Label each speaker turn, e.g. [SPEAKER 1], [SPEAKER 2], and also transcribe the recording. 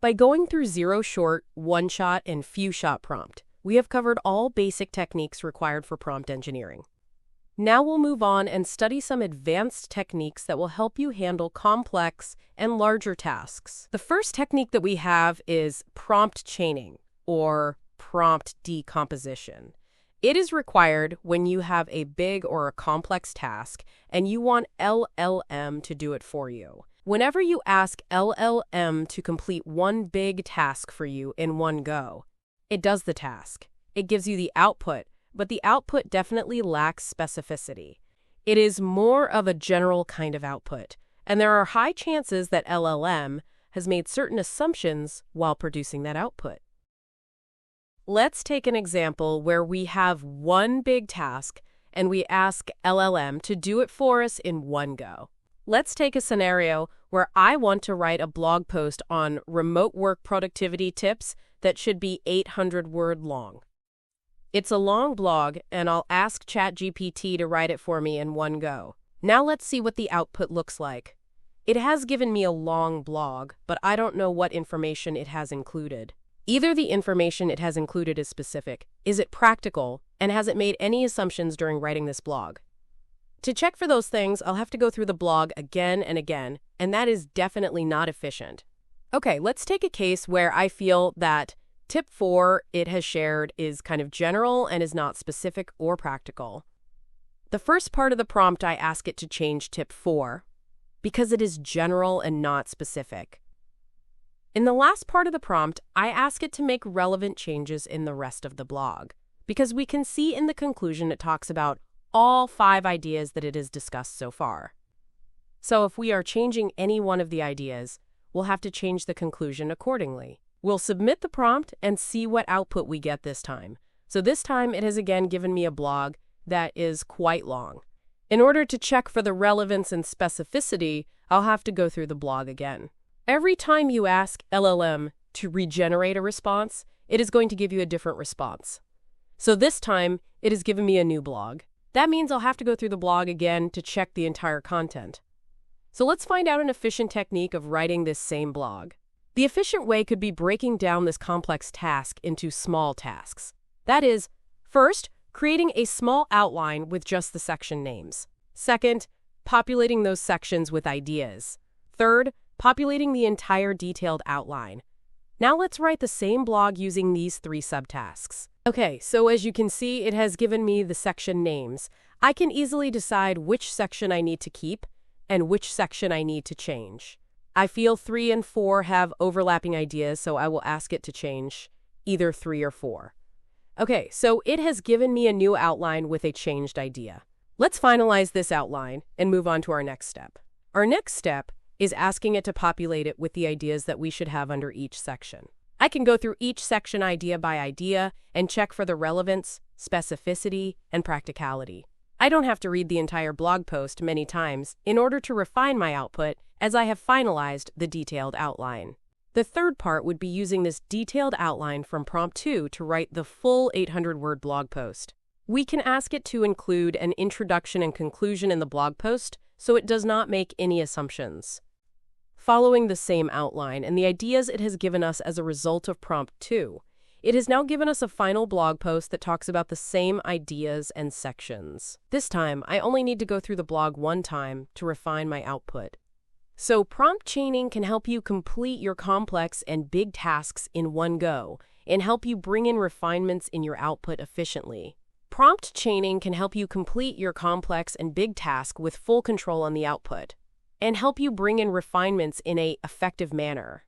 [SPEAKER 1] By going through zero short, one shot, and few shot prompt, we have covered all basic techniques required for prompt engineering. Now we'll move on and study some advanced techniques that will help you handle complex and larger tasks. The first technique that we have is prompt chaining, or prompt decomposition. It is required when you have a big or a complex task and you want LLM to do it for you. Whenever you ask LLM to complete one big task for you in one go, it does the task. It gives you the output, but the output definitely lacks specificity. It is more of a general kind of output, and there are high chances that LLM has made certain assumptions while producing that output. Let's take an example where we have one big task and we ask LLM to do it for us in one go. Let's take a scenario where I want to write a blog post on remote work productivity tips that should be 800-word long. It's a long blog, and I'll ask ChatGPT to write it for me in one go. Now let's see what the output looks like. It has given me a long blog, but I don't know what information it has included. Either the information it has included is specific, is it practical, and has it made any assumptions during writing this blog? To check for those things, I'll have to go through the blog again and again, and that is definitely not efficient. Okay, let's take a case where I feel that tip 4 it has shared is kind of general and is not specific or practical. The first part of the prompt, I ask it to change tip 4 because it is general and not specific. In the last part of the prompt, I ask it to make relevant changes in the rest of the blog because we can see in the conclusion it talks about all 5 ideas that it has discussed so far. So if we are changing any one of the ideas, we'll have to change the conclusion accordingly. We'll submit the prompt and see what output we get this time. So this time it has again given me a blog that is quite long. In order to check for the relevance and specificity, I'll have to go through the blog again. Every time you ask LLM to regenerate a response, it is going to give you a different response. So this time it has given me a new blog. That means I'll have to go through the blog again to check the entire content. So let's find out an efficient technique of writing this same blog. The efficient way could be breaking down this complex task into small tasks. That is, first, creating a small outline with just the section names. Second, populating those sections with ideas. Third, populating the entire detailed outline. Now let's write the same blog using these 3 subtasks. Okay, so as you can see, it has given me the section names. I can easily decide which section I need to keep and which section I need to change. I feel 3 and 4 have overlapping ideas, so I will ask it to change either 3 or 4. Okay, so it has given me a new outline with a changed idea. Let's finalize this outline and move on to our next step. Our next step is asking it to populate it with the ideas that we should have under each section. I can go through each section idea by idea and check for the relevance, specificity, and practicality. I don't have to read the entire blog post many times in order to refine my output, as I have finalized the detailed outline. The third part would be using this detailed outline from prompt 2 to write the full 800-word blog post. We can ask it to include an introduction and conclusion in the blog post so it does not make any assumptions. Following the same outline and the ideas it has given us as a result of prompt 2, it has now given us a final blog post that talks about the same ideas and sections. This time, I only need to go through the blog one time to refine my output. So prompt chaining can help you complete your complex and big tasks in one go and help you bring in refinements in your output efficiently. Prompt chaining can help you complete your complex and big task with full control on the output and help you bring in refinements in an effective manner.